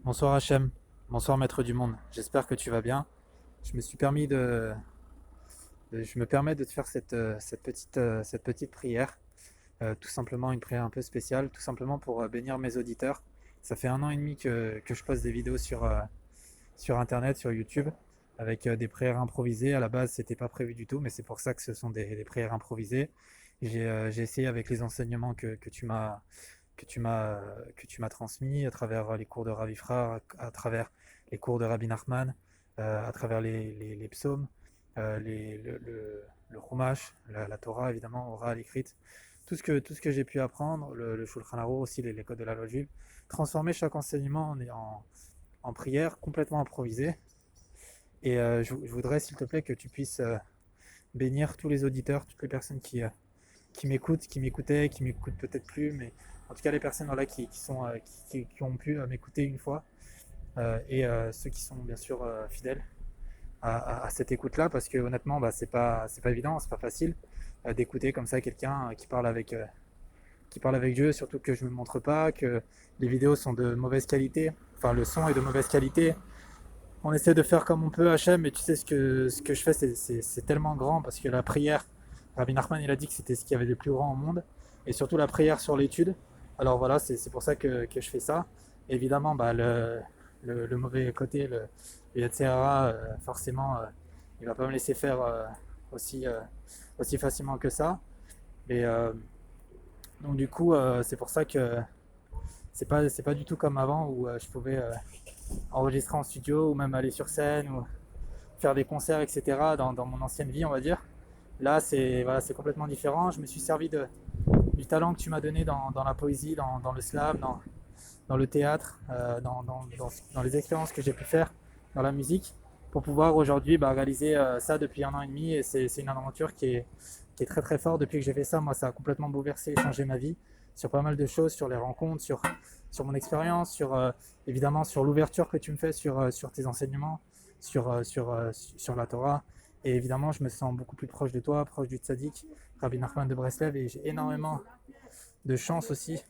Bonsoir Hachem, bonsoir Maître du Monde, j'espère que tu vas bien. Je me suis permis je me permets de te faire cette petite prière, tout simplement une prière un peu spéciale, tout simplement pour bénir mes auditeurs. Ça fait 1 an et demi que je poste des vidéos sur Internet, sur YouTube, avec des prières improvisées. À la base, c'était pas prévu du tout, mais c'est pour ça que ce sont des prières improvisées. J'ai essayé avec les enseignements que tu m'as transmis à travers les cours de Rav Ifra, à travers les cours de Rabbi Nachman, à travers les psaumes, le Chumash, la Torah évidemment, orale, écrite, tout ce que j'ai pu apprendre, le Shulchan Aruch aussi, les codes de la loi juive, transformer chaque enseignement en prière complètement improvisée. Et je voudrais, s'il te plaît, que tu puisses bénir tous les auditeurs, toutes les personnes qui m'écoutent, qui m'écoutaient, qui m'écoutent peut-être plus, mais en tout cas les personnes voilà, qui ont pu m'écouter une fois, et ceux qui sont bien sûr fidèles à cette écoute-là, parce que honnêtement, c'est pas évident, c'est pas facile d'écouter comme ça quelqu'un qui parle avec Dieu, surtout que je me montre pas, que les vidéos sont de mauvaise qualité, enfin le son est de mauvaise qualité. On essaie de faire comme on peut Hachem, mais tu sais ce que je fais, c'est tellement grand parce que la prière, Rabbi Nachman il a dit que c'était ce qu'il y avait de plus grand au monde, et surtout la prière sur l'étude. Alors voilà, c'est pour ça que je fais ça. Évidemment, le mauvais côté, le Yetzirah, forcément, il va pas me laisser faire aussi, aussi facilement que ça. Et donc du coup, c'est pour ça que c'est pas du tout comme avant où je pouvais enregistrer en studio ou même aller sur scène ou faire des concerts, etc. Dans mon ancienne vie, on va dire. Là, c'est complètement différent. Je me suis servi du talent que tu m'as donné dans la poésie, dans le slam, dans le théâtre, dans les expériences que j'ai pu faire dans la musique, pour pouvoir aujourd'hui réaliser ça depuis 1 an et demi. Et c'est une aventure qui est très très forte. Depuis que j'ai fait ça, moi, ça a complètement bouleversé et changé ma vie sur pas mal de choses, sur les rencontres, sur mon expérience, évidemment sur l'ouverture que tu me fais sur tes enseignements, sur la Torah. Et évidemment, je me sens beaucoup plus proche de toi, proche du tzaddik, Rabbi Nachman de Breslev, et j'ai énormément de chance aussi.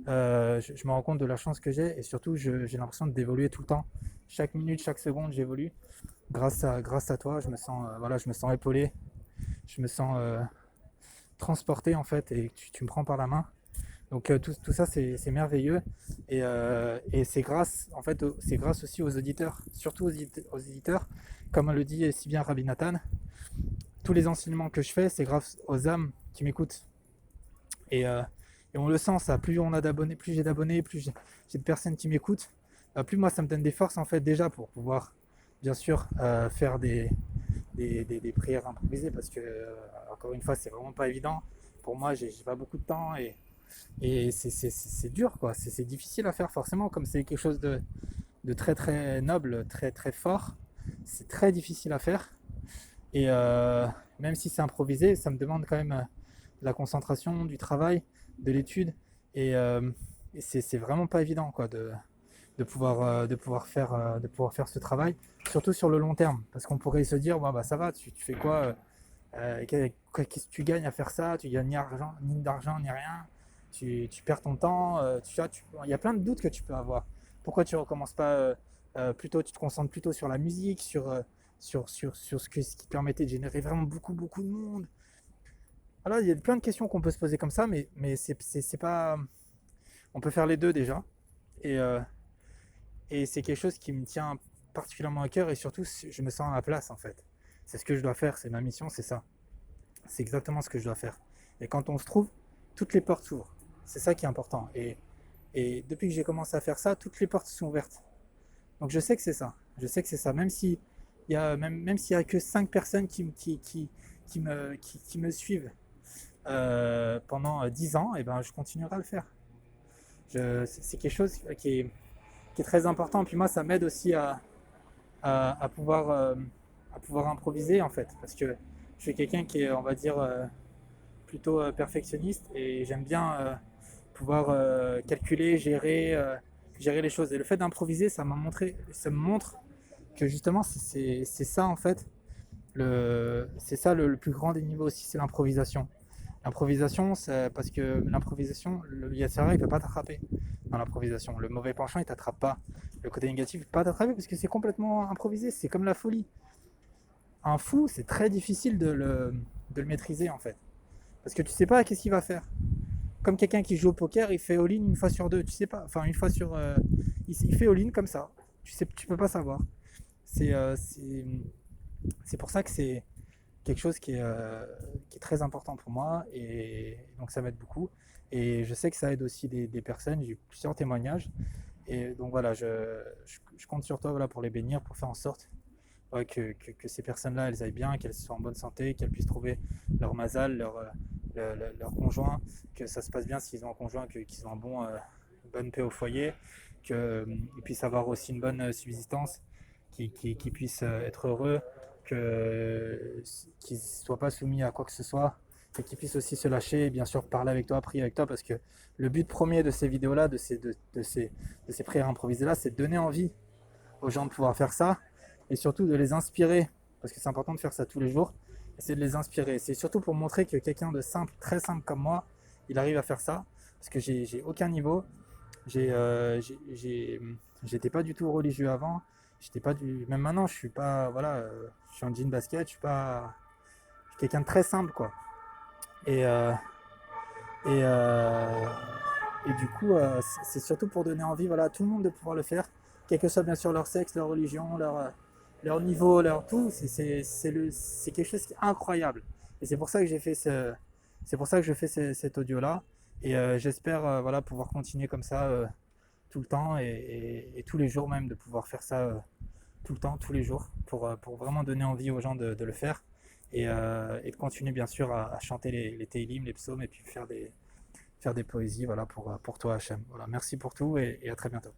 Je me rends compte de la chance que j'ai, et surtout, j'ai l'impression d'évoluer tout le temps. Chaque minute, chaque seconde, j'évolue. Grâce à toi, je me sens épaulé, je me sens transporté en fait, et tu me prends par la main. Donc tout ça c'est merveilleux, et c'est grâce en fait c'est grâce aussi aux auditeurs, surtout aux éditeurs, comme le dit si bien Rabbi Nathan. Tous les enseignements que je fais, c'est grâce aux âmes qui m'écoutent, et, euh, et on le sent ça. Plus on a d'abonnés, plus j'ai d'abonnés, plus j'ai de personnes qui m'écoutent, plus moi ça me donne des forces en fait déjà pour pouvoir bien sûr faire des prières improvisées, parce que encore une fois c'est vraiment pas évident pour moi. J'ai pas beaucoup de temps, et c'est dur quoi, c'est difficile à faire forcément, comme c'est quelque chose de très très noble, très très fort. C'est très difficile à faire, et même si c'est improvisé, ça me demande quand même de la concentration, du travail, de l'étude, et, c'est vraiment pas évident quoi de pouvoir faire ce travail, surtout sur le long terme, parce qu'on pourrait se dire bah ça va, tu fais quoi, qu'est-ce que tu gagnes à faire ça, tu gagnes ni d'argent ni rien, tu perds ton temps, il y a plein de doutes que tu peux avoir. Pourquoi tu recommences pas plutôt, tu te concentres plutôt sur la musique, sur ce qui permettait de générer vraiment beaucoup de monde. Alors il y a plein de questions qu'on peut se poser comme ça, mais c'est pas, on peut faire les deux déjà, et, c'est quelque chose qui me tient particulièrement à cœur, et surtout je me sens à ma place en fait. C'est ce que je dois faire, c'est ma mission, c'est ça. C'est exactement ce que je dois faire. Et quand on se trouve, toutes les portes s'ouvrent. C'est ça qui est important. Et depuis que j'ai commencé à faire ça, toutes les portes sont ouvertes. Donc je sais que c'est ça. Je sais que c'est ça. Même s'il y a que 5 personnes qui me suivent pendant 10 ans, et ben je continuerai à le faire. C'est quelque chose qui est très important. Puis moi, ça m'aide aussi à pouvoir improviser en fait. Parce que je suis quelqu'un qui est, on va dire, plutôt perfectionniste, et j'aime bien pouvoir calculer, gérer les choses. Et le fait d'improviser, ça me montre que justement c'est ça en fait, c'est ça le plus grand des niveaux aussi, c'est l'improvisation. L'improvisation, c'est parce que l'improvisation, le Yassara il peut pas t'attraper dans l'improvisation. Le mauvais penchant il t'attrape pas. Le côté négatif, pas d'attraper parce que c'est complètement improvisé, c'est comme la folie. Un fou, c'est très difficile de le maîtriser en fait. Parce que tu sais pas qu'est-ce qu'il va faire. Comme quelqu'un qui joue au poker, il fait all-in une fois sur deux, tu sais pas. Enfin, une fois sur. Il fait all-in comme ça. Tu peux pas savoir. C'est euh, c'est c'est pour ça que c'est quelque chose qui est très important pour moi et donc ça m'aide beaucoup. Et je sais que ça aide aussi des personnes, j'ai eu plusieurs témoignages. Et donc voilà, je compte sur toi voilà, pour les bénir, pour faire en sorte ouais, que ces personnes-là, elles aillent bien, qu'elles soient en bonne santé, qu'elles puissent trouver leur mazal, leur conjoint, que ça se passe bien s'ils ont un conjoint, qu'ils ont une bonne paix au foyer, qu'ils puissent avoir aussi une bonne subsistance, qu'ils puissent être heureux, qu'ils ne soient pas soumis à quoi que ce soit, et qu'ils puissent aussi se lâcher et bien sûr parler avec toi, prier avec toi, parce que le but premier de ces vidéos-là, de ces prières improvisées-là, c'est de donner envie aux gens de pouvoir faire ça et surtout de les inspirer, parce que c'est important de faire ça tous les jours, c'est de les inspirer. C'est surtout pour montrer que quelqu'un de simple, très simple comme moi, il arrive à faire ça, parce que j'ai aucun niveau, j'étais pas du tout religieux avant, j'étais pas du, même maintenant je suis pas, voilà, je suis en jean basket, je suis quelqu'un de très simple quoi. Et, euh, et, euh, et du coup, c'est surtout pour donner envie voilà, à tout le monde de pouvoir le faire, quel que soit bien sûr leur sexe, leur religion, leur niveau, leur tout. C'est quelque chose qui est incroyable. Et c'est pour ça que c'est pour ça que je fais cet audio-là. Et j'espère voilà, pouvoir continuer comme ça tout le temps et tous les jours même de pouvoir faire ça tout le temps, tous les jours, pour vraiment donner envie aux gens de le faire. Et de continuer bien sûr à chanter les Teilim, les psaumes et puis faire des poésies voilà, pour toi Hachem. Voilà, merci pour tout et à très bientôt.